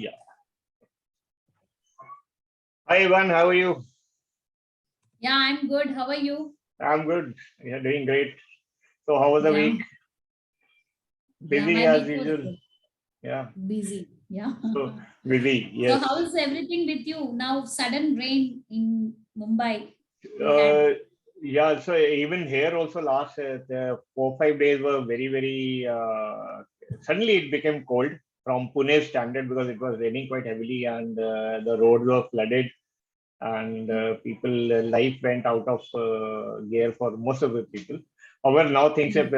Yeah. Hi, Ivan. How are you? Yeah, I'm good. How are you? I'm good. You're doing great. So, how was the Yeah, week? yeah, Busy my as week was usual. good. Yeah. Busy. Yeah. So busy. So Yes. how is everything with you? Now sudden rain in Mumbai we had. Uh, yeah. So even here also last the 4 5 days were very very. Suddenly it became cold from Pune standard because it was raining quite heavily and the roads were flooded and people life went out of gear for most of the people. However, now things have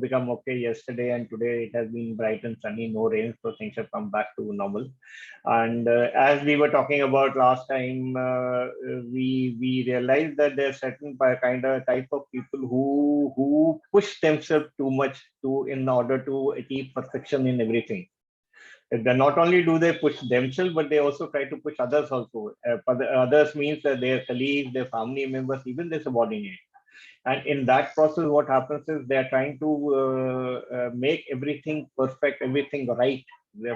become okay. Yesterday and today it has been bright and sunny, no rain, so things have come back to normal. And as we were talking about last time, we realized that there are certain kind of type of people who push themselves too much to in order to achieve perfection in everything. They not only do they push themselves, but they also try to push others also. For the others means that their colleagues, their family members, even their subordinates. And in that process, what happens is they are trying to make everything perfect, everything right.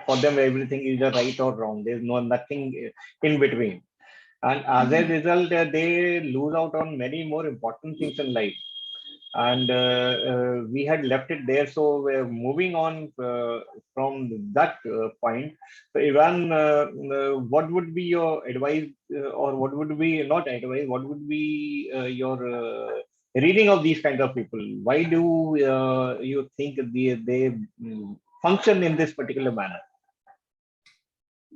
For them, everything is either right or wrong. There's nothing in between. And as a result, they lose out on many more important things in life and we had left it there. So we're moving on from that point. So, Ivan, what would be your advice, or what would be not advice? What would be your reading of these kind of people? Why do you think they function in this particular manner?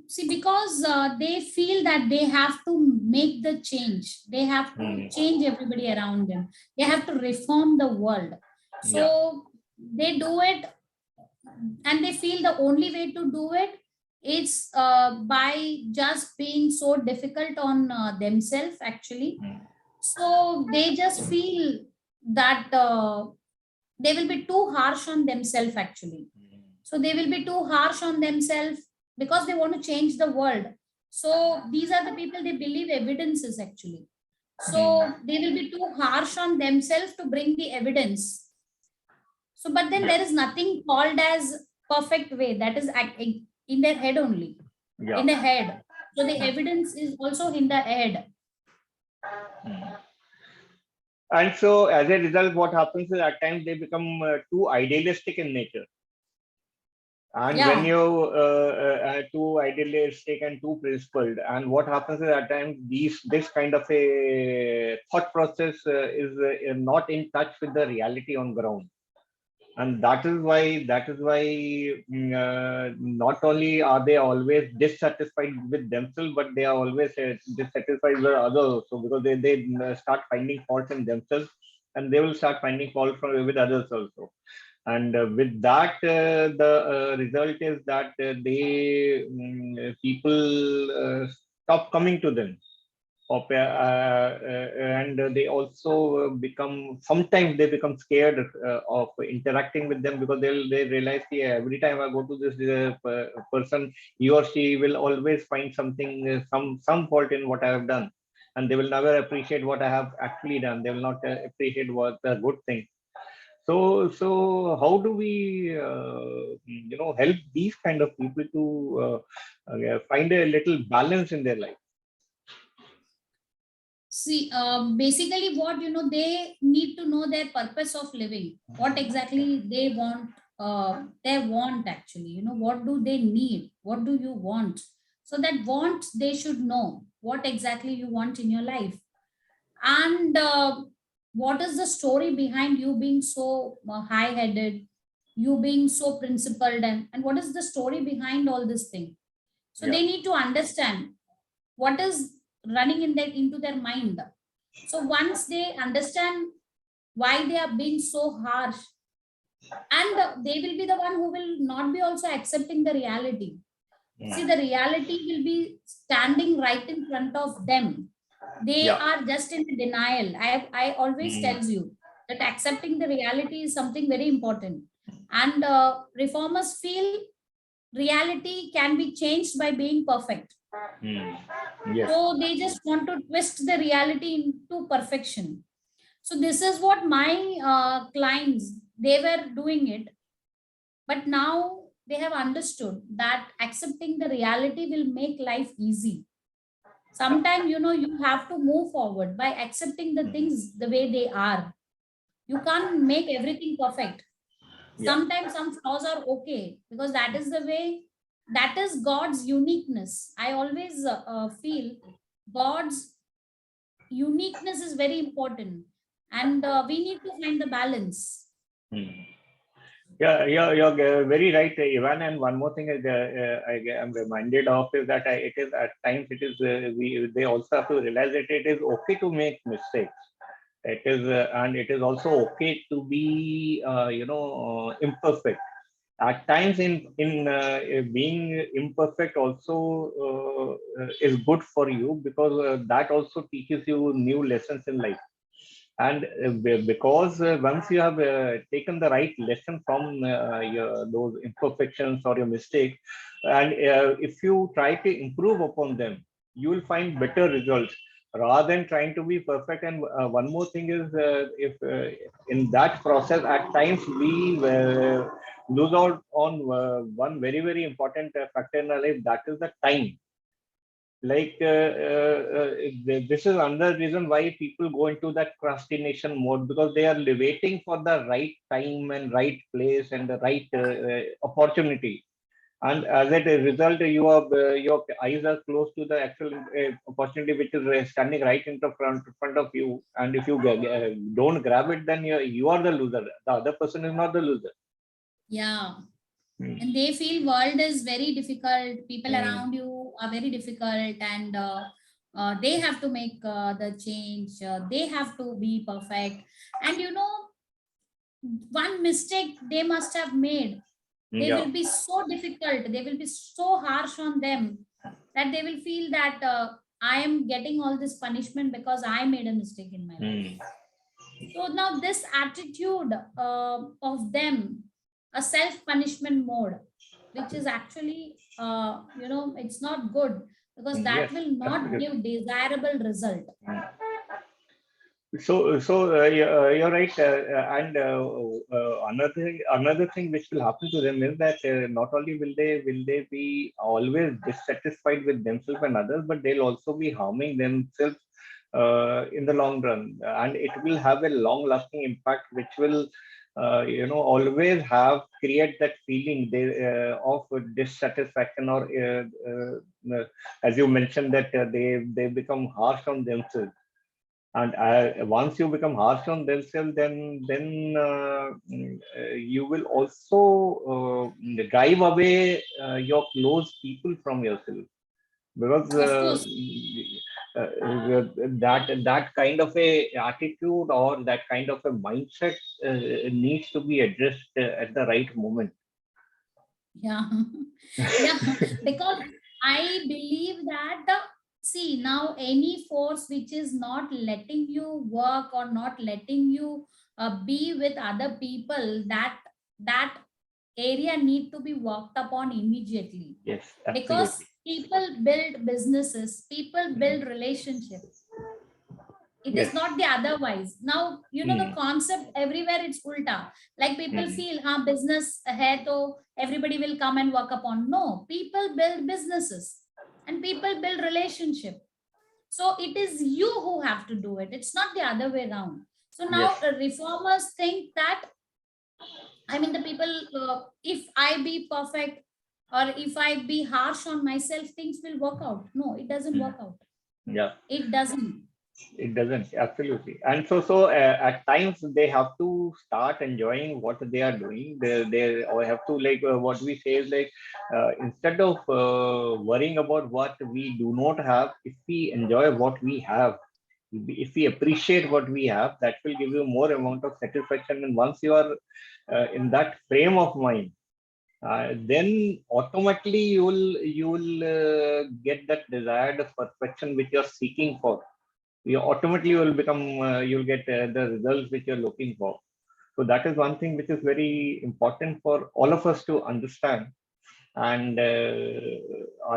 See, because they feel that they have to make the change. They have to Hmm. change everybody around them. They have to reform the world. Yeah. So they do it, and they feel the only way to do it is by just being so difficult on themselves actually. Hmm. So they just feel that they will be too harsh on themselves actually. So they will be too harsh on themselves because they want to change the world. So these are the people, they believe evidences actually. Hmm. So they will be too harsh on themselves to bring the evidence. So, but then Yeah. there is nothing called as perfect way. That is in their head only, Yeah. in the head. So the Hmm. evidence is also in the head. Hmm. And so, as a result, what happens is at times they become too idealistic in nature. And when Yeah. you too idealistic and too principled, and what happens is at times this kind of a thought process is not in touch with the reality on ground, and that is why not only are they always dissatisfied with themselves, but they are always dissatisfied with others also because they start finding faults in themselves, and they will start finding fault with others also. And with that, the result is that people stop coming to them. And they also become sometimes they become scared of interacting with them because they realize, yeah, every time I go to this person, he or she will always find something, some fault in what I have done, and they will never appreciate what I have actually done. They will not appreciate what the good thing. So how do we, help these kind of people to find a little balance in their life? See, basically, what they need to know their purpose of living. What exactly they want. They want actually. What do they need? What do you want? So that want they should know what exactly you want in your life, and what is the story behind you being so high-headed, you being so principled, and what is the story behind all this thing. So Yeah. they need to understand what is running into their mind. So once they understand why they are being so harsh, and they will be the one who will not be also accepting the reality. See, Mm. the reality will be standing right in front of them. They Yeah. are just in denial. I always Mm. tells you that accepting the reality is something very important, and reformers feel reality can be changed by being perfect. Mm. Yes. So they just want to twist the reality into perfection. So this is what my clients, they were doing it, but now they have understood that accepting the reality will make life easy. Sometimes, you have to move forward by accepting the things the way they are. You can't make everything perfect. Yeah. Sometimes some flaws are okay, because that is the way, that is God's uniqueness. I always feel God's uniqueness is very important, and we need to find the balance. Hmm. Yeah, you're very right, Ivan. And one more thing is, I'm reminded of is that it is at times it is they also have to realize that it is okay to make mistakes. It is and it is also okay to be imperfect. At times, in being imperfect also is good for you, because that also teaches you new lessons in life. And because once you have taken the right lesson from those imperfections or your mistakes, and if you try to improve upon them, you will find better results rather than trying to be perfect. And one more thing is, if in that process at times we lose out on one very very important factor in our life, that is the time. Like this is another reason why people go into that procrastination mode, because they are waiting for the right time and right place and the right opportunity. And as a result, your eyes are close to the actual opportunity which is standing right in the front of you. And if you don't grab it, then you are the loser. The other person is not the loser. Yeah. Hmm. And they feel world is very difficult, people Hmm. around you are very difficult, and they have to make the change, they have to be perfect. And one mistake they must have made, they Yeah. will be so difficult, they will be so harsh on them, that they will feel that I am getting all this punishment because I made a mistake in my life. Hmm. So now this attitude of them, a self-punishment mode, which is actually, it's not good, because that Yes, will not absolutely. give desirable result. You're right, and another thing which will happen to them is that not only will they be always dissatisfied with themselves and others, but they'll also be harming themselves in the long run, and it will have a long-lasting impact, which will always have create that feeling of dissatisfaction, or as you mentioned, that they become harsh on themselves. And once you become harsh on themselves, then you will also drive away your close people from yourself, because Of course. that kind of a attitude or that kind of a mindset needs to be addressed at the right moment. Yeah. Yeah, because I believe that see, now any force which is not letting you work or not letting you be with other people, that area need to be worked upon immediately. Yes, Because absolutely. people build businesses, people build relationships, it is Yes. not the otherwise. Now the Mm. concept everywhere, it's ulta. Like people Mm. feel business hai to everybody will come and work upon. No, people build businesses and people build relationship. So it is you who have to do it, it's not the other way around. So now Yes. reformers think that, I mean, the people, if I be perfect or if I be harsh on myself, things will work out. No, it doesn't Mm. work out. Yeah. It doesn't. It doesn't, absolutely. And at times they have to start enjoying what they are doing. They or have to, like what we say is like, instead of worrying about what we do not have, if we enjoy what we have, if we appreciate what we have, that will give you more amount of satisfaction. And once you are in that frame of mind, then automatically you will get that desired perfection which you're seeking for. You automatically will become you'll get the results which you're looking for. So that is one thing which is very important for all of us to understand. And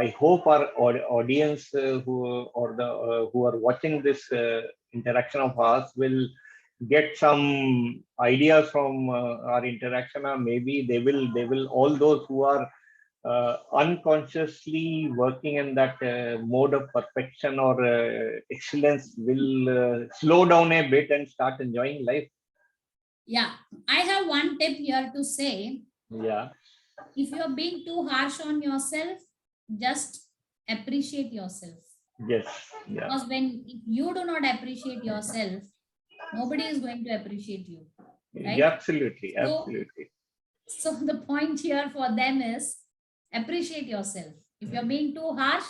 I hope our audience who or the who are watching this interaction of ours will get some ideas from our interaction, or maybe they will all those who are unconsciously working in that mode of perfection or excellence will slow down a bit and start enjoying life. Yeah, I have one tip here to say. Yeah. If you're being too harsh on yourself, just appreciate yourself. Yes. Yeah. Because when if you do not appreciate yourself, nobody is going to appreciate you. Right? Yeah, absolutely. Absolutely. So the point here for them is appreciate yourself. If you're being too harsh,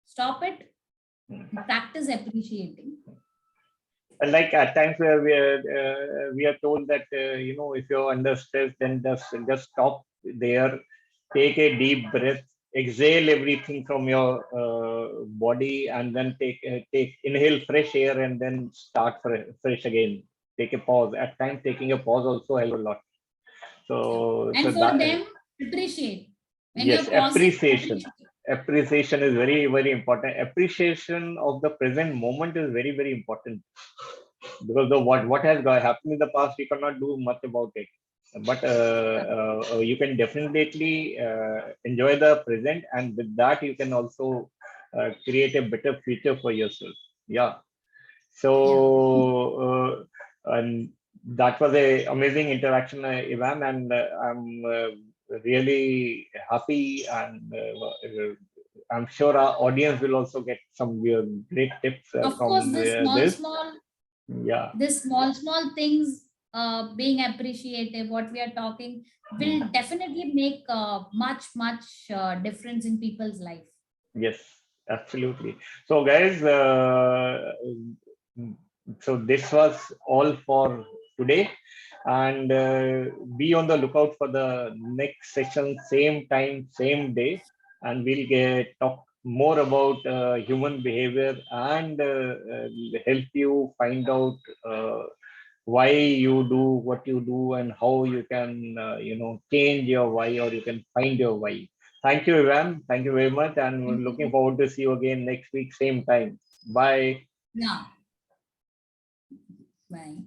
stop it. Practice appreciating. Like at times where we are told that if you're under stress, then just stop there, take a deep breath, exhale everything from your body, and then take inhale fresh air, and then start fresh again. Take a pause. At times, taking a pause also helps a lot. So, And so for that, them, appreciate. When yes, you're pausing, appreciation. appreciate. Appreciation is very, very important. Appreciation of the present moment is very, very important, because the what has happened in the past, we cannot do much about it, but you can definitely enjoy the present, and with that you can also create a better future for yourself. Yeah. So and that was a amazing interaction, Ivan, and I'm really happy, and I'm sure our audience will also get some great tips Of from course, this this. small Yeah. this small things being appreciative, what we are talking, will definitely make much difference in people's life. Yes, absolutely. So, guys, so this was all for today, and be on the lookout for the next session, same time, same day, and we'll talk more about human behavior, and help you find out why you do what you do, and how you can change your why, or you can find your why. Thank you, Ivan. Thank you very much, and we're Thank looking you. forward to see you again next week, same time. Bye. Yeah. Bye.